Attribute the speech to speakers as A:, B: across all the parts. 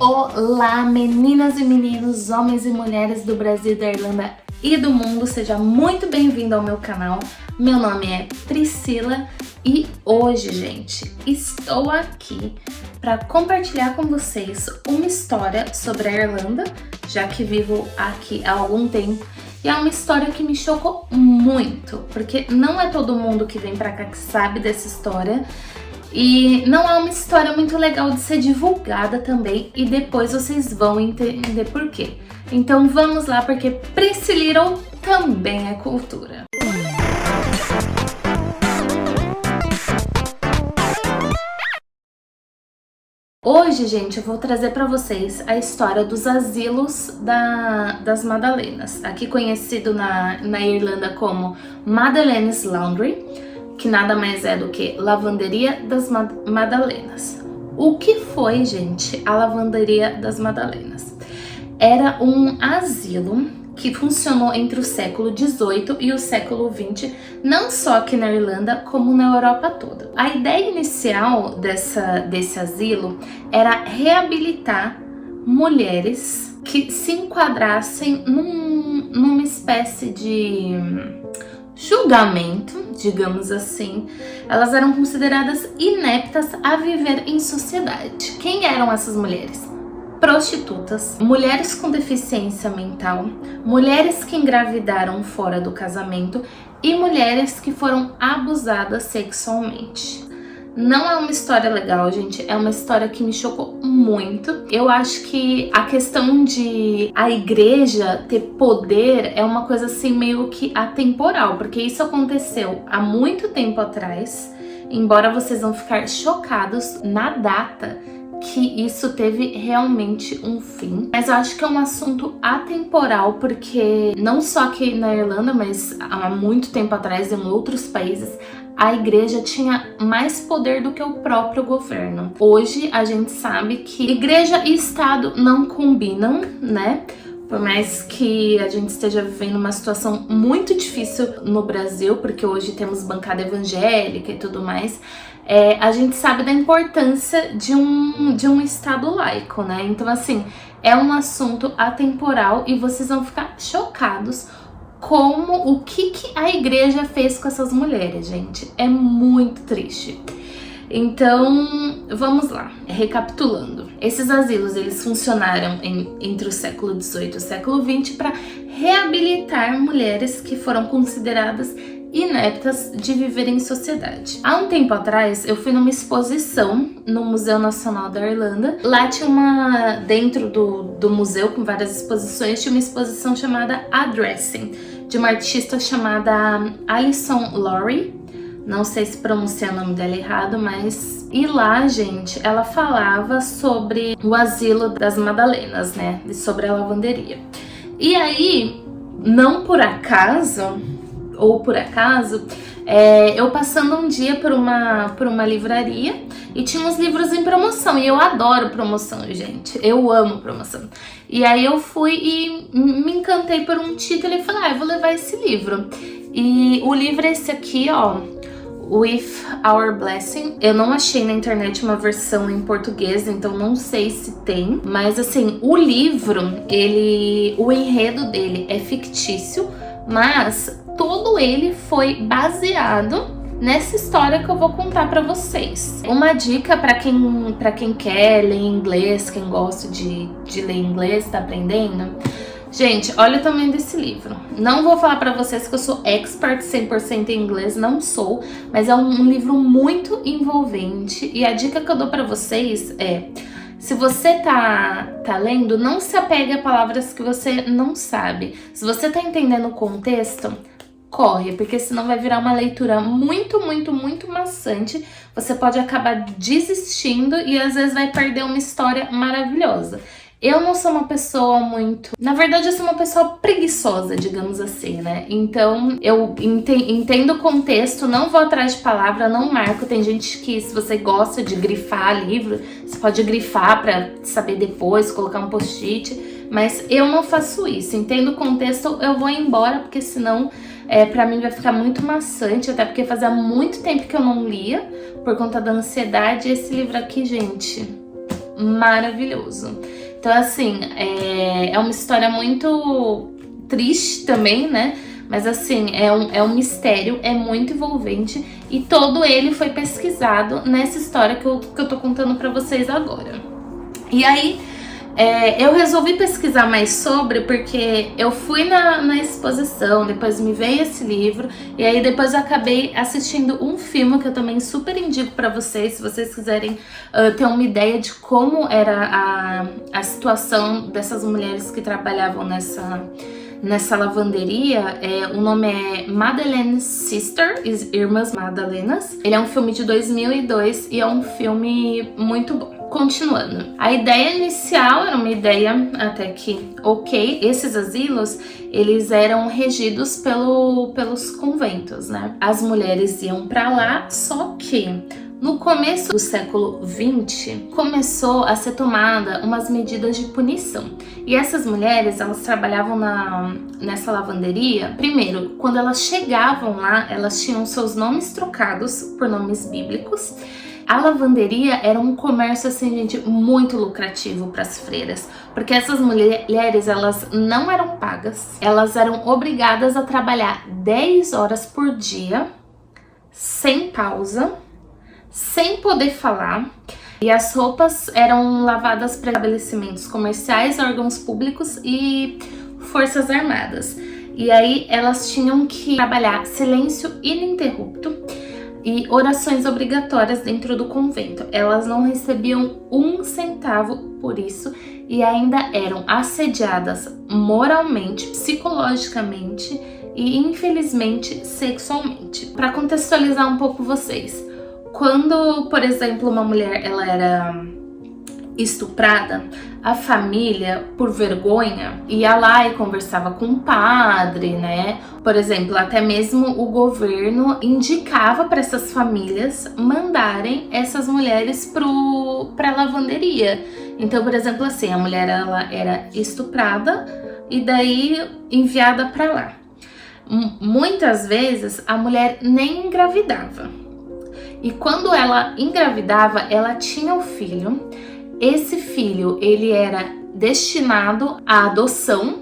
A: Olá, meninas e meninos, homens e mulheres do Brasil, da Irlanda e do mundo, seja muito bem-vindo ao meu canal. Meu nome é Priscila e hoje, gente, estou aqui para compartilhar com vocês uma história sobre a Irlanda, já que vivo aqui há algum tempo. E é uma história que me chocou muito, porque não é todo mundo que vem pra cá que sabe dessa história. E não é uma história muito legal de ser divulgada também, e depois vocês vão entender por quê. Então vamos lá, porque Priscilla também é cultura. Hoje, gente, eu vou trazer para vocês a história dos asilos das Madalenas, aqui conhecido na Irlanda como Madeleines Laundry, que nada mais é do que lavanderia das Madalenas. O que foi, gente, a lavanderia das Madalenas? Era um asilo que funcionou entre o século XVIII e o século XX, não só aqui na Irlanda, como na Europa toda. A ideia inicial desse asilo era reabilitar mulheres que se enquadrassem numa espécie de julgamento, digamos assim. Elas eram consideradas ineptas a viver em sociedade. Quem eram essas mulheres? Prostitutas, mulheres com deficiência mental, mulheres que engravidaram fora do casamento e mulheres que foram abusadas sexualmente. Não é uma história legal, gente, é uma história que me chocou muito. Eu acho que a questão de a igreja ter poder é uma coisa assim meio que atemporal, porque isso aconteceu há muito tempo atrás, embora vocês vão ficar chocados na data que isso teve realmente um fim. Mas eu acho que é um assunto atemporal, porque não só aqui na Irlanda, mas há muito tempo atrás em outros países, a igreja tinha mais poder do que o próprio governo. Hoje a gente sabe que igreja e Estado não combinam, né? Por mais que a gente esteja vivendo uma situação muito difícil no Brasil, porque hoje temos bancada evangélica e tudo mais, a gente sabe da importância de um Estado laico, né? Então, assim, é um assunto atemporal e vocês vão ficar chocados como o que a igreja fez com essas mulheres, gente. É muito triste. Então, vamos lá, recapitulando. Esses asilos, eles funcionaram entre o século XVIII e o século XX para reabilitar mulheres que foram consideradas ineptas de viver em sociedade. Há um tempo atrás, eu fui numa exposição no Museu Nacional da Irlanda. Lá tinha dentro do museu, com várias exposições, tinha uma exposição chamada Addressing, de uma artista chamada Alison Lowry. Não sei se pronunciei o nome dela errado, mas... E lá, gente, ela falava sobre o asilo das Madalenas, né? Sobre a lavanderia. E aí, não por acaso, ou por acaso, eu passando um dia por uma livraria e tinha uns livros em promoção. E eu adoro promoção, gente. Eu amo promoção. E aí eu fui e me encantei por um título e falei, eu vou levar esse livro. E o livro é esse aqui, ó. With Our Blessing. Eu não achei na internet uma versão em português, então não sei se tem. Mas assim, o livro, o enredo dele é fictício, mas todo ele foi baseado nessa história que eu vou contar pra vocês. Uma dica pra quem quer ler inglês, quem gosta de ler inglês, tá aprendendo. Gente, olha o tamanho desse livro. Não vou falar pra vocês que eu sou expert 100% em inglês, não sou. Mas é um livro muito envolvente. E a dica que eu dou pra vocês é... Se você tá lendo, não se apegue a palavras que você não sabe. Se você tá entendendo o contexto, corre. Porque senão vai virar uma leitura muito, muito, muito maçante. Você pode acabar desistindo e às vezes vai perder uma história maravilhosa. Eu não sou uma pessoa muito... Na verdade, eu sou uma pessoa preguiçosa, digamos assim, né? Então, eu entendo o contexto, não vou atrás de palavra, não marco. Tem gente que, se você gosta de grifar livro, você pode grifar pra saber depois, colocar um post-it. Mas eu não faço isso. Entendo o contexto, eu vou embora, porque senão... pra mim vai ficar muito maçante, até porque fazia muito tempo que eu não lia, por conta da ansiedade. Esse livro aqui, gente... maravilhoso. Então, assim, é uma história muito triste também, né? Mas, assim, é um mistério, é muito envolvente. E todo ele foi pesquisado nessa história que eu tô contando pra vocês agora. E aí, eu resolvi pesquisar mais sobre, porque eu fui na exposição, depois me veio esse livro, e aí depois eu acabei assistindo um filme que eu também super indico pra vocês, se vocês quiserem ter uma ideia de como era a situação dessas mulheres que trabalhavam nessa lavanderia. O nome é Madeleine Sister, Irmãs Madalenas. Ele é um filme de 2002 e é um filme muito bom. Continuando, a ideia inicial era uma ideia até que ok. Esses asilos, eles eram regidos pelos conventos, né? As mulheres iam pra lá, só que no começo do século XX, começou a ser tomada umas medidas de punição. E essas mulheres, elas trabalhavam nessa lavanderia. Primeiro, quando elas chegavam lá, elas tinham seus nomes trocados por nomes bíblicos. A lavanderia era um comércio, assim, gente, muito lucrativo para as freiras, porque essas mulheres, elas não eram pagas, elas eram obrigadas a trabalhar 10 horas por dia, sem pausa, sem poder falar, e as roupas eram lavadas para estabelecimentos comerciais, órgãos públicos e forças armadas. E aí elas tinham que trabalhar silêncio ininterrupto e orações obrigatórias dentro do convento. Elas não recebiam 1 centavo por isso e ainda eram assediadas moralmente, psicologicamente e, infelizmente, sexualmente. Para contextualizar um pouco vocês, quando, por exemplo, uma mulher ela era estuprada, a família, por vergonha, ia lá e conversava com o padre, né? Por exemplo, até mesmo o governo indicava para essas famílias mandarem essas mulheres pra lavanderia. Então, por exemplo, assim, a mulher ela era estuprada e daí enviada para lá. Muitas vezes a mulher nem engravidava. E quando ela engravidava, ela tinha o filho. Esse filho, ele era destinado à adoção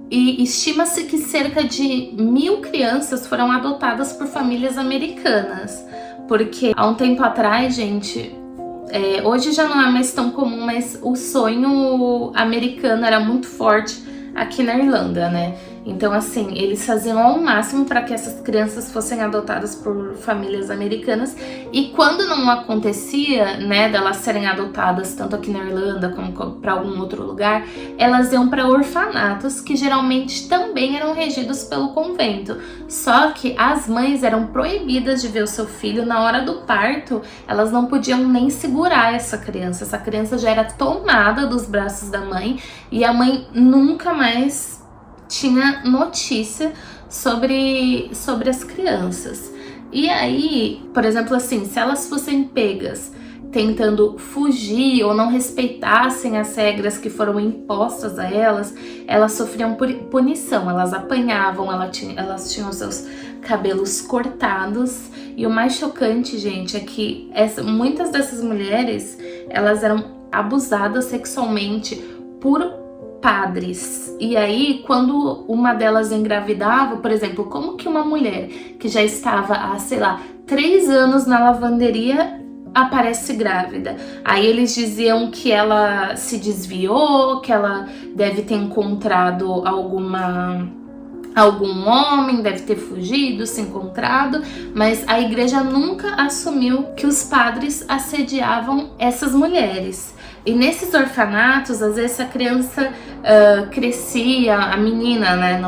A: e estima-se que cerca de 1000 crianças foram adotadas por famílias americanas. Porque há um tempo atrás, gente, hoje já não é mais tão comum, mas o sonho americano era muito forte aqui na Irlanda, né? Então, assim, eles faziam ao máximo para que essas crianças fossem adotadas por famílias americanas. E quando não acontecia, né, delas serem adotadas tanto aqui na Irlanda como para algum outro lugar, elas iam para orfanatos, que geralmente também eram regidos pelo convento. Só que as mães eram proibidas de ver o seu filho na hora do parto. Elas não podiam nem segurar essa criança. Essa criança já era tomada dos braços da mãe e a mãe nunca mais tinha notícia sobre as crianças. E aí, por exemplo, assim, se elas fossem pegas tentando fugir ou não respeitassem as regras que foram impostas a elas, elas sofriam punição, elas apanhavam, elas tinham seus cabelos cortados. E o mais chocante, gente, é que muitas dessas mulheres, elas eram abusadas sexualmente por padres. E aí, quando uma delas engravidava, por exemplo, como que uma mulher que já estava há, sei lá, 3 anos na lavanderia aparece grávida? Aí eles diziam que ela se desviou, que ela deve ter encontrado algum homem, deve ter fugido, se encontrado, mas a igreja nunca assumiu que os padres assediavam essas mulheres. E nesses orfanatos, às vezes a criança crescia, a menina, né,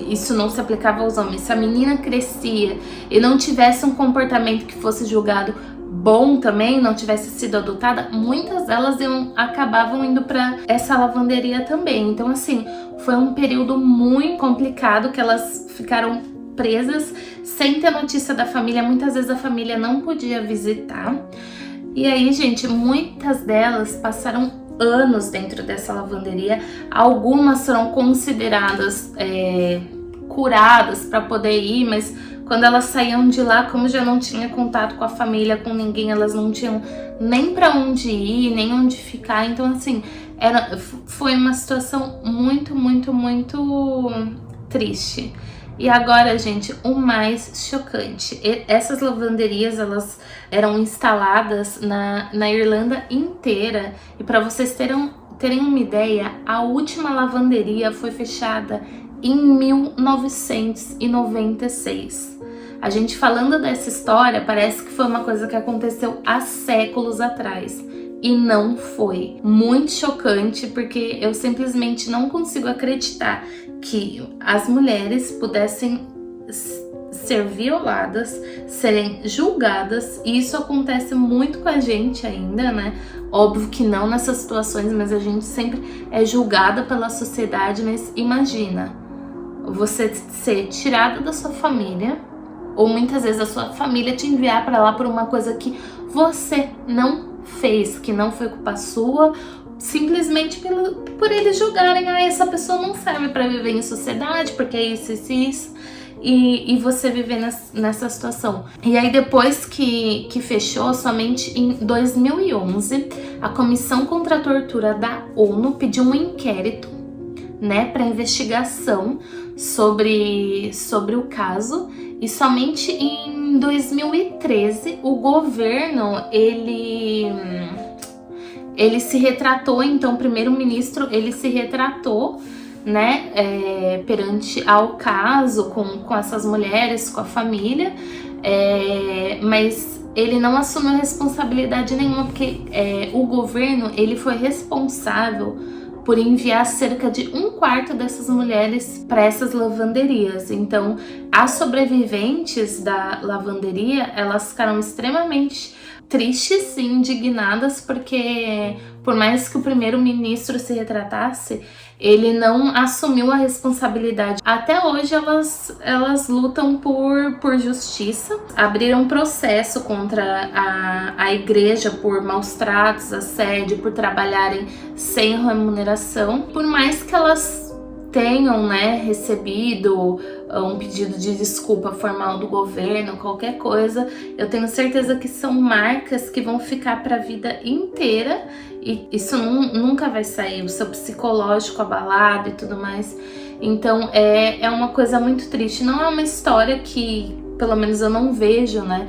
A: isso não se aplicava aos homens, se a menina crescia e não tivesse um comportamento que fosse julgado bom também, não tivesse sido adotada, muitas delas acabavam indo para essa lavanderia também. Então, assim, foi um período muito complicado que elas ficaram presas sem ter notícia da família. Muitas vezes a família não podia visitar. E aí, gente, muitas delas passaram anos dentro dessa lavanderia. Algumas foram consideradas curadas para poder ir, mas Quando elas saíam de lá, como já não tinha contato com a família, com ninguém, elas não tinham nem pra onde ir, nem onde ficar. Então, assim, foi uma situação muito, muito, muito triste. E agora, gente, o mais chocante. Essas lavanderias, elas eram instaladas na Irlanda inteira. E para vocês terem uma ideia, a última lavanderia foi fechada em 1996. A gente falando dessa história, parece que foi uma coisa que aconteceu há séculos atrás. E não foi. Muito chocante, porque eu simplesmente não consigo acreditar que as mulheres pudessem ser violadas, serem julgadas, e isso acontece muito com a gente ainda, né? Óbvio que não nessas situações, mas a gente sempre é julgada pela sociedade. Mas imagina, você ser tirada da sua família, ou muitas vezes a sua família te enviar para lá por uma coisa que você não fez, que não foi culpa sua, simplesmente por eles julgarem, essa pessoa não serve para viver em sociedade, porque é isso, e você viver nessa situação. E aí depois que fechou, somente em 2011, a Comissão contra a Tortura da ONU pediu um inquérito, né, para investigação sobre o caso. E somente em 2013 o governo ele se retratou. Então o primeiro-ministro ele se retratou, né, perante ao caso com essas mulheres, com a família, mas ele não assumiu responsabilidade nenhuma, porque o governo ele foi responsável por enviar cerca de 1/4 dessas mulheres para essas lavanderias. Então, as sobreviventes da lavanderia, elas ficaram extremamente tristes e indignadas, porque por mais que o primeiro-ministro se retratasse, ele não assumiu a responsabilidade. Até hoje elas lutam por justiça. Abriram processo contra a igreja por maus tratos, assédio, por trabalharem sem remuneração. Por mais que elas tenham, né, recebido um pedido de desculpa formal do governo, qualquer coisa, eu tenho certeza que são marcas que vão ficar para a vida inteira, e isso nunca vai sair, o seu psicológico abalado e tudo mais. Então é uma coisa muito triste. Não é uma história que, pelo menos eu não vejo, né,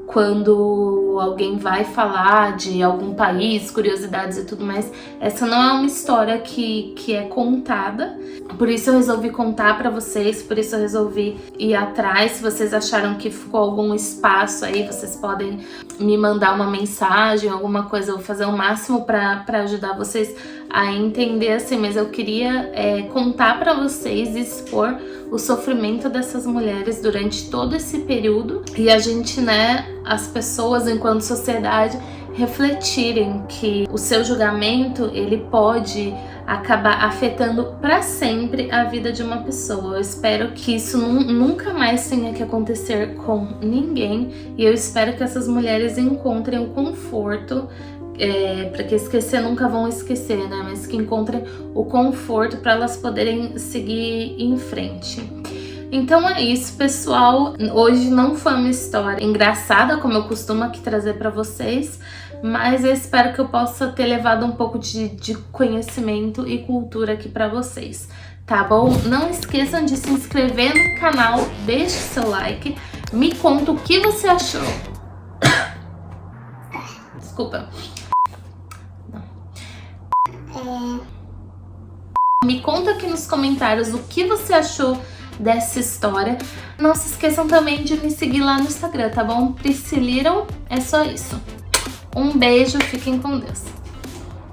A: quando alguém vai falar de algum país, curiosidades e tudo mais. Essa não é uma história que é contada. Por isso eu resolvi contar pra vocês, por isso eu resolvi ir atrás. Se vocês acharam que ficou algum espaço aí, vocês podem me mandar uma mensagem, alguma coisa. Eu vou fazer o máximo pra ajudar vocês a entender, assim. Mas eu queria contar pra vocês e expor o sofrimento dessas mulheres durante todo esse período. E a gente, né, as pessoas enquanto sociedade, refletirem que o seu julgamento ele pode acabar afetando para sempre a vida de uma pessoa. Eu espero que isso nunca mais tenha que acontecer com ninguém, e eu espero que essas mulheres encontrem o conforto, porque esquecer nunca vão esquecer, né? Mas que encontrem o conforto para elas poderem seguir em frente. Então é isso, pessoal. Hoje não foi uma história engraçada, como eu costumo aqui trazer para vocês, mas eu espero que eu possa ter levado um pouco de conhecimento e cultura aqui para vocês, tá bom? Não esqueçam de se inscrever no canal, deixe seu like, me conta o que você achou. Desculpa. Me conta aqui nos comentários o que você achou dessa história. Não se esqueçam também de me seguir lá no Instagram, tá bom? Prisciliram, é só isso. Um beijo, fiquem com Deus.